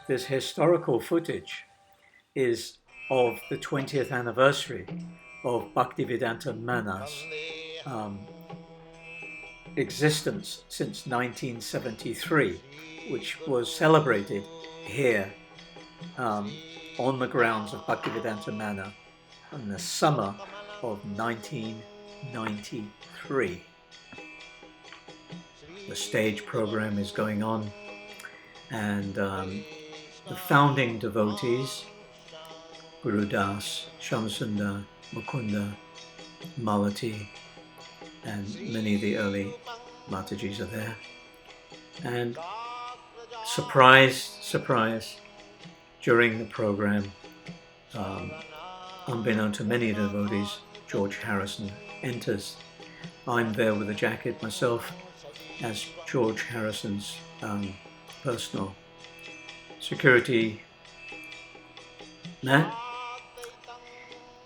this historical footage is of the 20th anniversary of Bhaktivedanta Manor's existence since 1973, which was celebrated here on the grounds of Bhaktivedanta Manor in the summer of 1993. The stage program is going on, and the founding devotees, Guru Das, Shyamsundar, Mukunda, Malati, and many of the early Matajis are there. And surprise, during the program, unbeknown to many of the devotees, George Harrison enters. I'm there with a jacket myself as George Harrison's personal security man,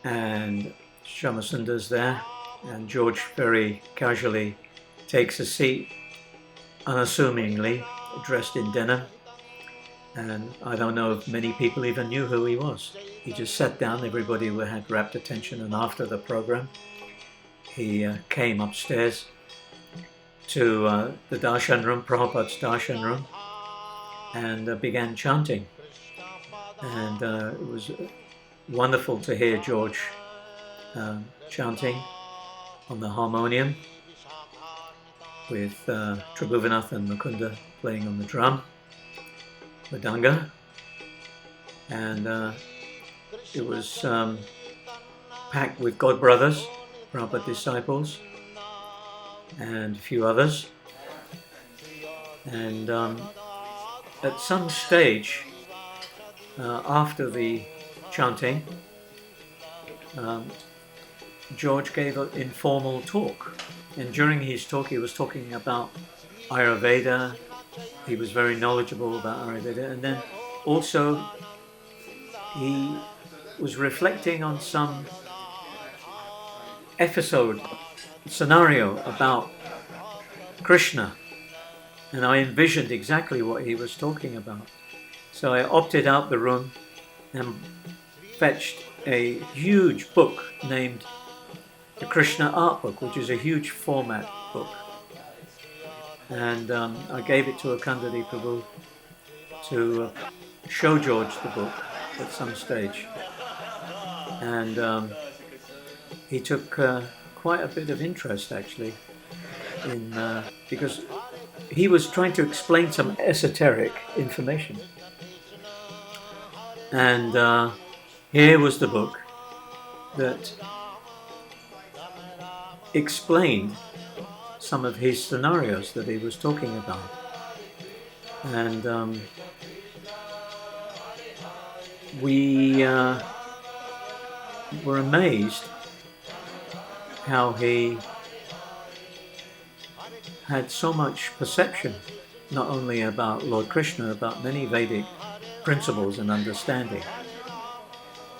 and Shamasundar's there, and George very casually takes a seat, unassumingly dressed in denim, and I don't know if many people even knew who he was. He just sat down, everybody had rapt attention, and after the program he came upstairs to the darshan room, Prabhupada's darshan room, and began chanting. And it was wonderful to hear George chanting on the harmonium with Tribhuvanath and Mukunda playing on the drum, Madanga, and it was packed with God brothers, Prabhupada disciples, and a few others. And at some stage, after the chanting, George gave an informal talk, and during his talk he was talking about Ayurveda. He was very knowledgeable about Ayurveda, and then also he was reflecting on some scenario about Krishna, and I envisioned exactly what he was talking about. So I opted out the room and fetched a huge book named the Krishna Art Book, which is a huge format book. And I gave it to Akandadi Prabhu to show George the book at some stage. And he took quite a bit of interest, actually, in because he was trying to explain some esoteric information. And here was the book that explained some of his scenarios that he was talking about. And we were amazed how he had so much perception, not only about Lord Krishna, about many Vedic principles and understanding.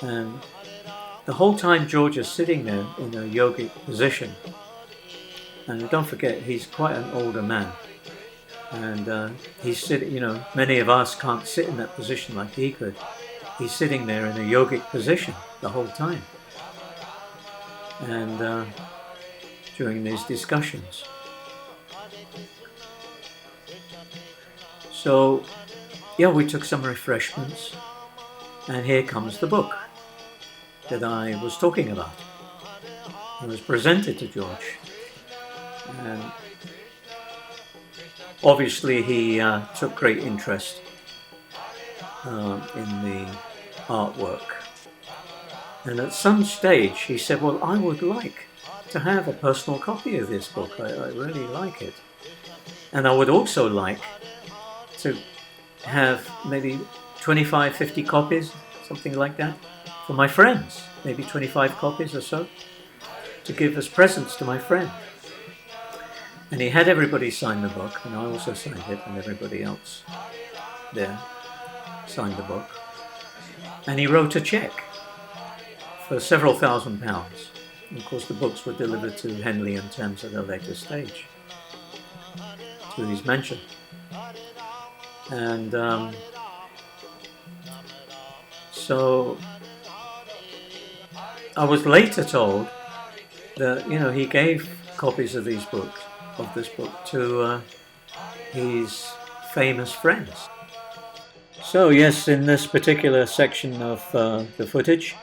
And the whole time George is sitting there in a yogic position, and don't forget he's quite an older man, and he's sitting, many of us can't sit in that position like he could. He's sitting there in a yogic position the whole time, and during these discussions. So we took some refreshments, and here comes the book that I was talking about. It was presented to George, and obviously he took great interest in the artwork. And at some stage he said, well, I would like to have a personal copy of this book. I really like it. And I would also like to have maybe 25, 50 copies, something like that, for my friends, maybe 25 copies or so, to give as presents to my friend. And he had everybody sign the book, and I also signed it, and everybody else there signed the book. And he wrote a check for several £1,000s. And of course the books were delivered to Henley and Thames at a later stage, to his mansion. And So I was later told that he gave copies of this book to his famous friends. So yes, in this particular section of the footage,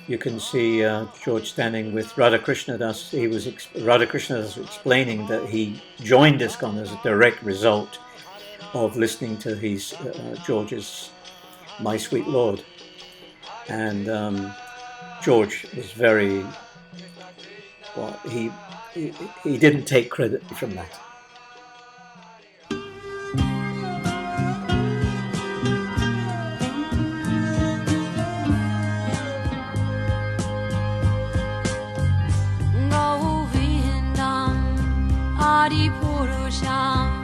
you can see George standing with Radhakrishna Das. Radhakrishna Das explaining that he joined ISKCON as a direct result of listening to his George's My Sweet Lord, and George was very he didn't take credit from that. Govinda, Hari Purusha.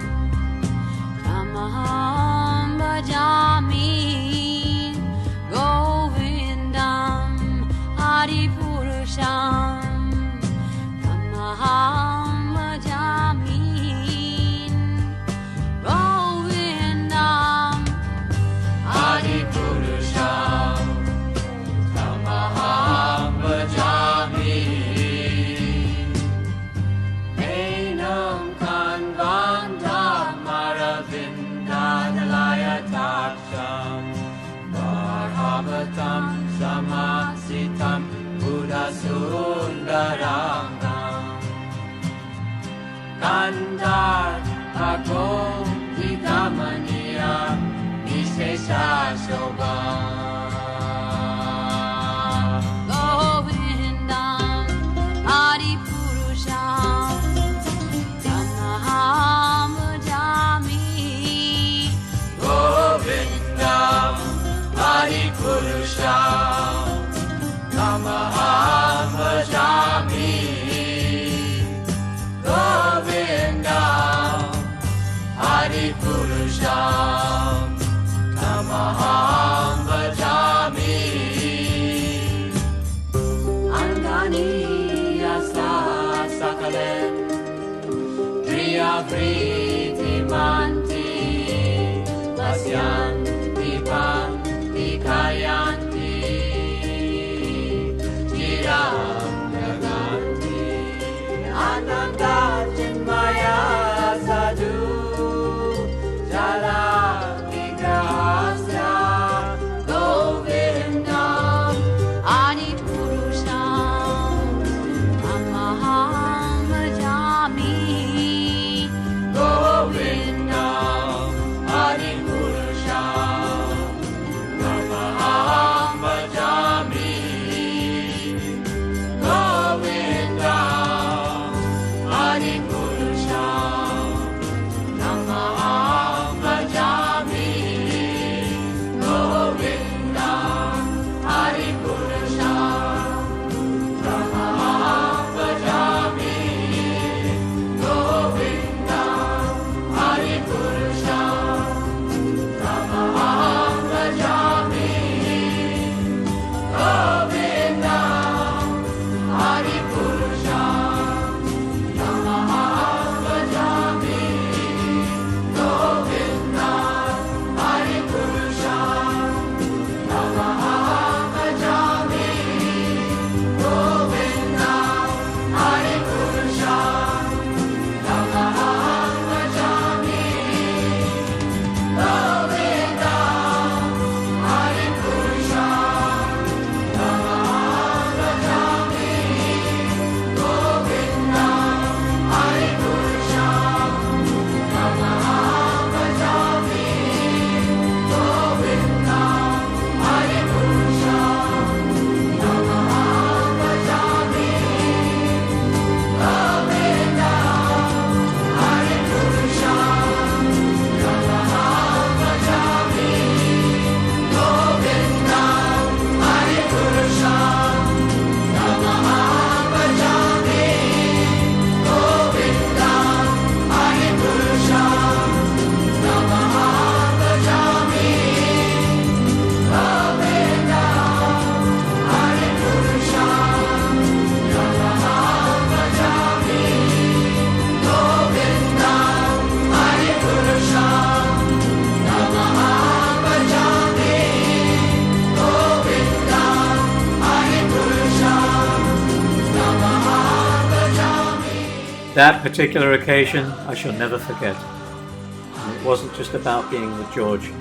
That particular occasion I shall never forget. And it wasn't just about being with George.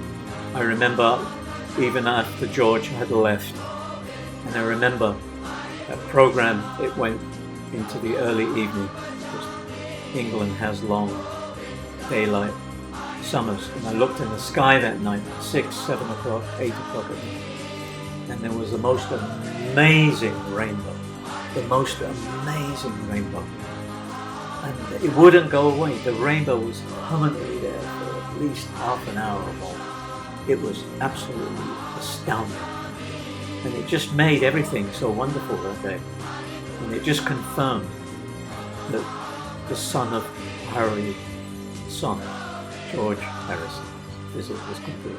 I remember even after George had left, and I remember that program, it went into the early evening, because England has long daylight summers, and I looked in the sky that night, 6, 7 o'clock, 8 o'clock at night, and there was the most amazing rainbow, and it wouldn't go away. The rainbow was permanently there for at least half an hour or more. It was absolutely astounding, and it just made everything so wonderful that day, and it just confirmed that the son of Harry's son, George Harrison, visit was complete.